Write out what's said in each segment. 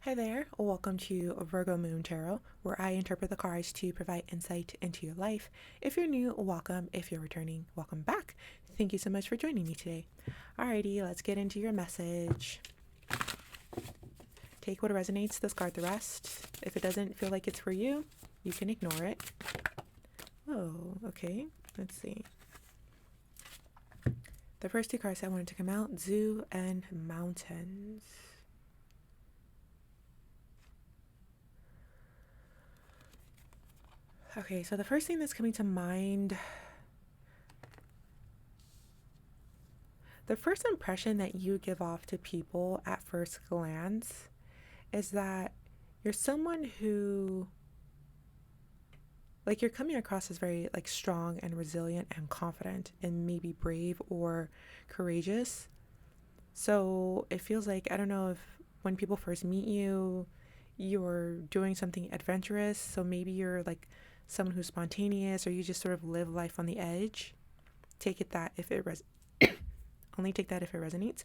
Hi there, welcome to Virgo Moon Tarot, where I interpret the cards to provide insight into your life. If you're new, welcome. If you're returning, welcome back. Thank you so much for joining me today. Alrighty, let's get into your message. Take what resonates, discard the rest. If it doesn't feel like it's for you, you can ignore it. Oh, okay. Let's see. The first two cards I wanted to come out, Zoo and Mountains. Okay, so the first thing that's coming to mind, the first impression that you give off to people at first glance is that you're someone who, like, you're coming across as very, like, strong and resilient and confident and maybe brave or courageous. So it feels like, I don't know if when people first meet you, you're doing something adventurous. So maybe you're like someone who's spontaneous, or you just sort of live life on the edge. Take it that if it only take that if it resonates.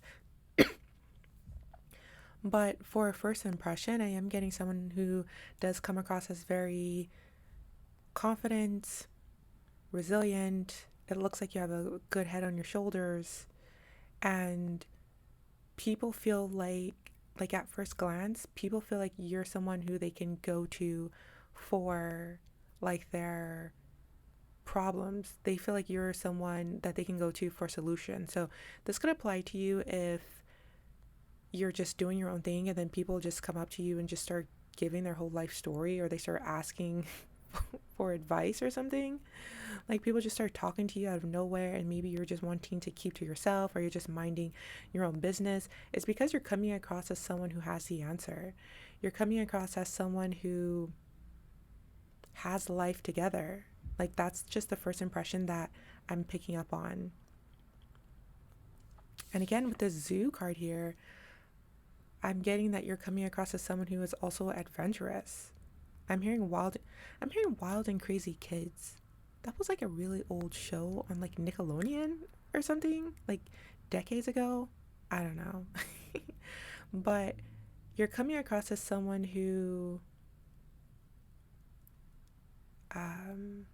But for a first impression, I am getting someone who does come across as very confident, resilient. It looks like you have a good head on your shoulders, and people feel like at first glance, people feel like you're someone who they can go to for like their problems. They feel like you're someone that they can go to for solutions. So this could apply to you if you're just doing your own thing and then people just come up to you and just start giving their whole life story, or they start asking for advice or something. Like, people just start talking to you out of nowhere, and maybe you're just wanting to keep to yourself, or you're just minding your own business. It's because you're coming across as someone who has the answer. You're coming across as someone who has life together. Like, that's just the first impression that I'm picking up on. And again, with the Zoo card here, I'm getting that you're coming across as someone who is also adventurous. I'm hearing wild and crazy kids. That was like a really old show on like Nickelodeon or something, like decades ago. I don't know. But you're coming across as someone who, um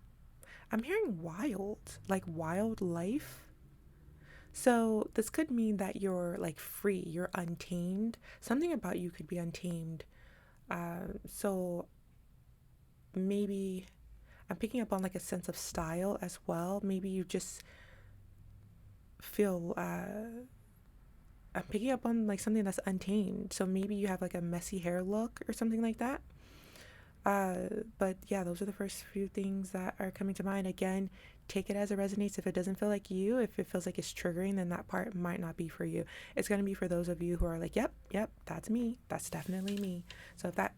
I'm hearing wild, like wild life. So this could mean that you're like free, you're untamed. Something about you could be untamed. So maybe I'm picking up on like a sense of style as well. Maybe you just feel, I'm picking up on like something that's untamed. So maybe you have like a messy hair look or something like that. But yeah, those are the first few things that are coming to mind. Again, take it as it resonates. If it doesn't feel like you, if it feels like it's triggering, then that part might not be for you. It's going to be for those of you who are like, yep, that's me. That's definitely me. So if that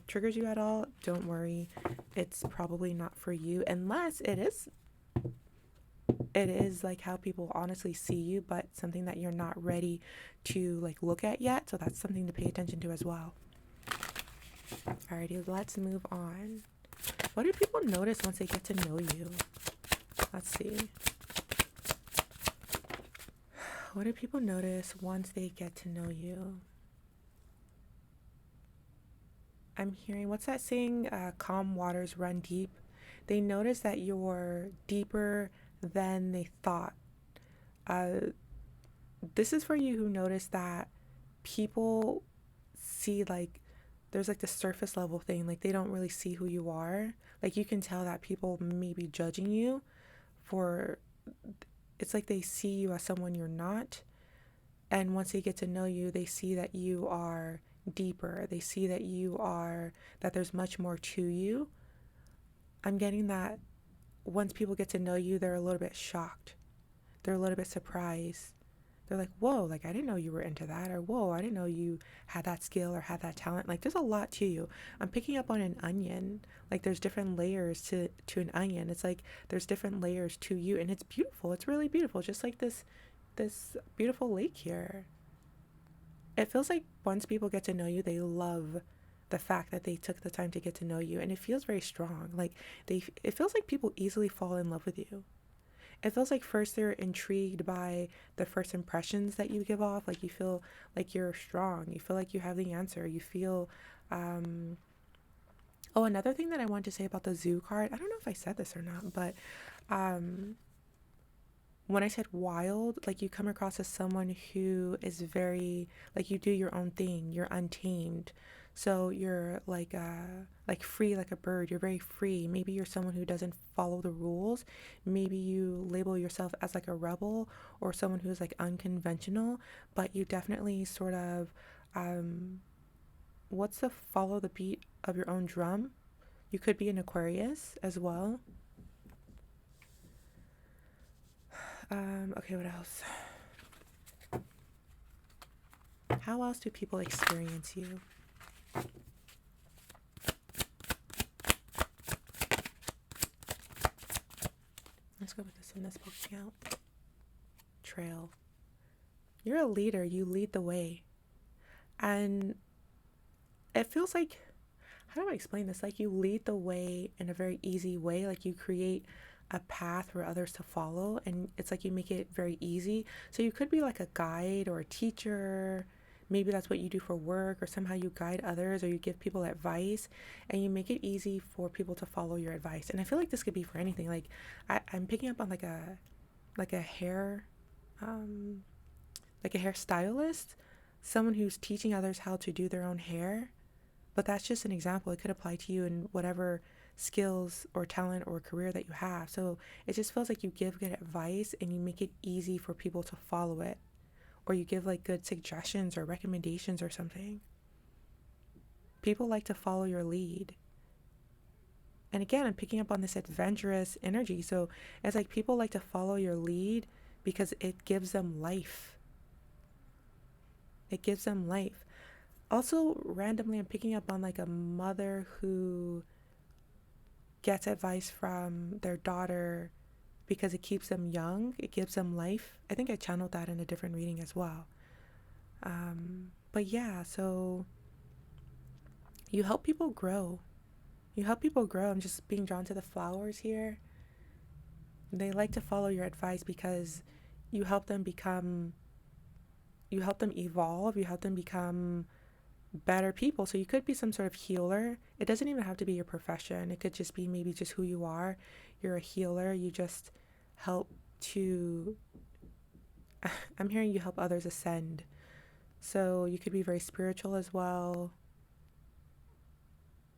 triggers you at all, don't worry. It's probably not for you, unless it is like how people honestly see you, but something that you're not ready to like look at yet. So that's something to pay attention to as well. Alrighty, let's move on. What do people notice once they get to know you? Let's see. What do people notice once they get to know you? I'm hearing, what's that saying? Calm waters run deep. They notice that you're deeper than they thought. Uh, this is for you who notice that people see like there's like the surface level thing, like they don't really see who you are. Like, you can tell that people may be judging you for, it's like they see you as someone you're not. And once they get to know you, they see that you are deeper. They see that that there's much more to you. I'm getting that once people get to know you, they're a little bit shocked. They're a little bit surprised. They're like, whoa, like, I didn't know you were into that. Or, whoa, I didn't know you had that skill or had that talent. Like, there's a lot to you. I'm picking up on an onion. Like, there's different layers to an onion. It's like there's different layers to you, and it's beautiful. It's really beautiful. Just like this beautiful lake here. It feels like once people get to know you, they love the fact that they took the time to get to know you, and it feels very strong. Like, it feels like people easily fall in love with you. It feels like first they're intrigued by the first impressions that you give off. Like you feel like you're strong. You feel like you have the answer. You feel, um, oh, another thing that I want to say about the zoo card, I don't know if I said this or not, but um, when I said wild, like you come across as someone who is very, like you do your own thing, you're untamed. So you're like free like a bird. You're very free. Maybe you're someone who doesn't follow the rules. Maybe you label yourself as like a rebel or someone who's like unconventional, but you definitely sort of um what's the follow the beat of your own drum? You could be an Aquarius as well. Okay, what else? How else do people experience you? Let's go with this one. This book count. Trail. You're a leader. You lead the way. And it feels like, how do I explain this? Like you lead the way in a very easy way. Like you create a path for others to follow. And it's like you make it very easy. So you could be like a guide or a teacher. Maybe that's what you do for work, or somehow you guide others, or you give people advice and you make it easy for people to follow your advice. And I feel like this could be for anything. Like I'm picking up on like a hair um like a hairstylist, someone who's teaching others how to do their own hair. But that's just an example. It could apply to you in whatever skills or talent or career that you have. So it just feels like you give good advice and you make it easy for people to follow it. Or you give like good suggestions or recommendations or something. People like to follow your lead. And again, I'm picking up on this adventurous energy. So it's like people like to follow your lead because it gives them life. It gives them life. Also, randomly, I'm picking up on like a mother who gets advice from their daughter because it keeps them young, it gives them life. I think I channeled that in a different reading as well. But yeah, so you help people grow. You help people grow. I'm just being drawn to the flowers here. They like to follow your advice because you help them become, you help them evolve, you help them become better people. So you could be some sort of healer. It doesn't even have to be your profession. It could just be maybe just who you are. You're a healer. You just help to, I'm hearing you help others ascend. So you could be very spiritual as well.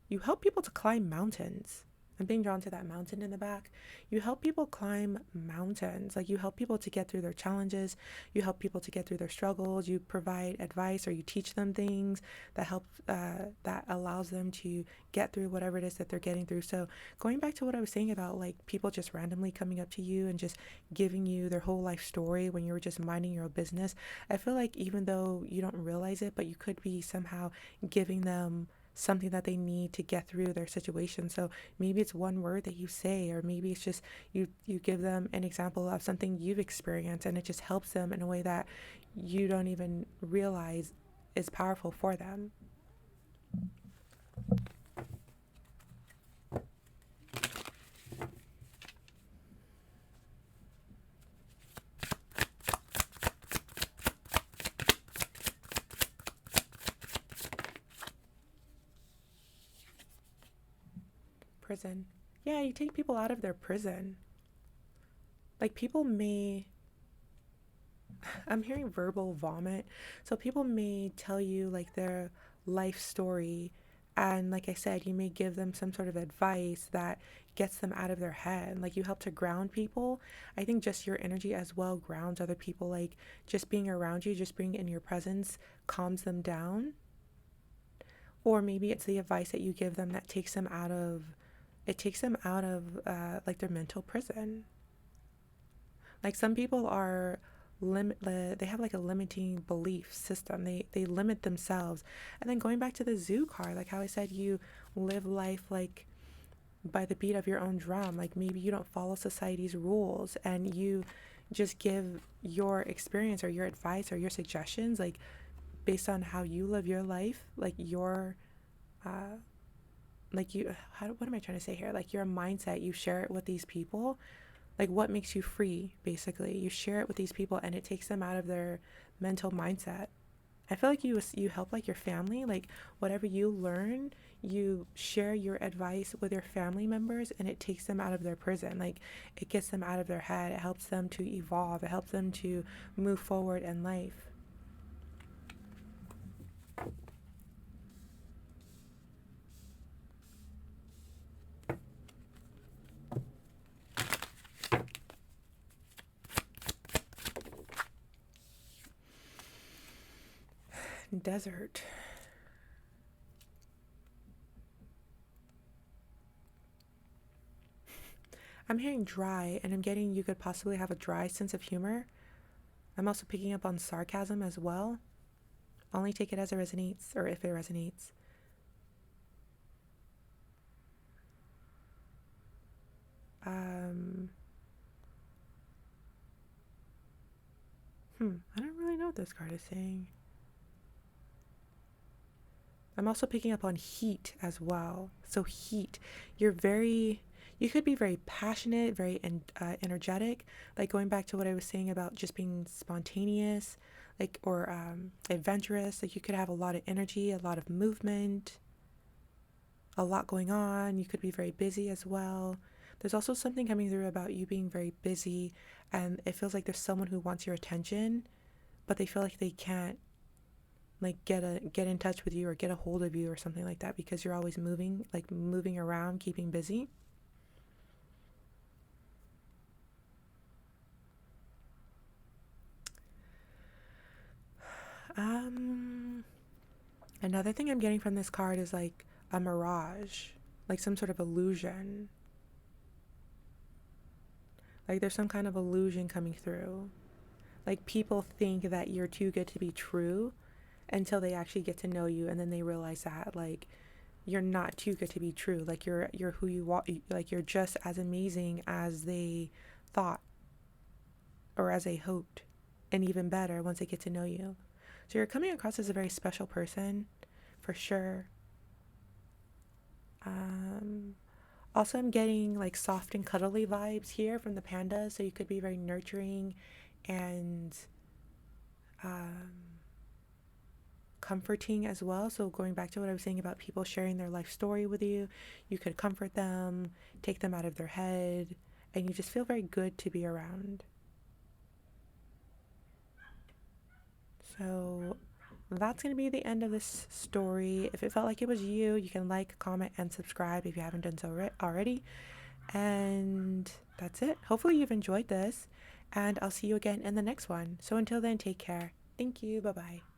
You help people to climb mountains. I'm being drawn to that mountain in the back. You help people climb mountains. Like you help people to get through their challenges. You help people to get through their struggles. You provide advice or you teach them things that help, that allows them to get through whatever it is that they're getting through. So going back to what I was saying about like people just randomly coming up to you and just giving you their whole life story when you were just minding your own business. I feel like even though you don't realize it, but you could be somehow giving them something that they need to get through their situation. So maybe it's one word that you say, or maybe it's just you give them an example of something you've experienced and it just helps them in a way that you don't even realize is powerful for them. Prison. Yeah, you take people out of their prison. Like people may, I'm hearing verbal vomit. So people may tell you like their life story. And like I said, you may give them some sort of advice that gets them out of their head. Like you help to ground people. I think just your energy as well grounds other people. Like just being around you, just being in your presence calms them down. Or maybe it's the advice that you give them that takes them out of, it takes them out of like their mental prison. Like some people are they have like a limiting belief system. They limit themselves. And then going back to the zoo card, like how I said you live life like by the beat of your own drum. Like maybe you don't follow society's rules and you just give your experience or your advice or your suggestions like based on how you live your life, like your uh like you how what am I trying to say here? Like your mindset, you share it with these people Like, what makes you free, basically. You share it with these people and it takes them out of their mental mindset. I feel like you help like your family, like whatever you learn, you share your advice with your family members and it takes them out of their prison. Like it gets them out of their head. It helps them to evolve. It helps them to move forward in life. Desert. I'm hearing dry and I'm getting you could possibly have a dry sense of humor. I'm also picking up on sarcasm as well. Only take it as it resonates or if it resonates. Um I don't really know what this card is saying. I'm also picking up on heat as well. So heat, you could be very passionate, very energetic. Like going back to what I was saying about just being spontaneous, like or adventurous. Like you could have a lot of energy, a lot of movement, a lot going on. You could be very busy as well. There's also something coming through about you being very busy, and it feels like there's someone who wants your attention, but they feel like they can't like get in touch with you or get a hold of you or something like that because you're always moving, like moving around, keeping busy. Um, Another thing I'm getting from this card is like a mirage, like some sort of illusion. Like there's some kind of illusion coming through. Like people think that you're too good to be true until they actually get to know you and then they realize that like you're not too good to be true. Like you're who you want, like you're just as amazing as they thought or as they hoped, and even better once they get to know you. So you're coming across as a very special person for sure. Um Also, I'm getting like soft and cuddly vibes here from the panda, so you could be very nurturing and um, comforting as well. So, going back to what I was saying about people sharing their life story with you, you could comfort them, take them out of their head, and you just feel very good to be around. So, that's going to be the end of this story. If it felt like it was you, you can like, comment, and subscribe if you haven't done so already. And that's it. Hopefully, you've enjoyed this, and I'll see you again in the next one. So, until then, take care. Thank you. Bye bye.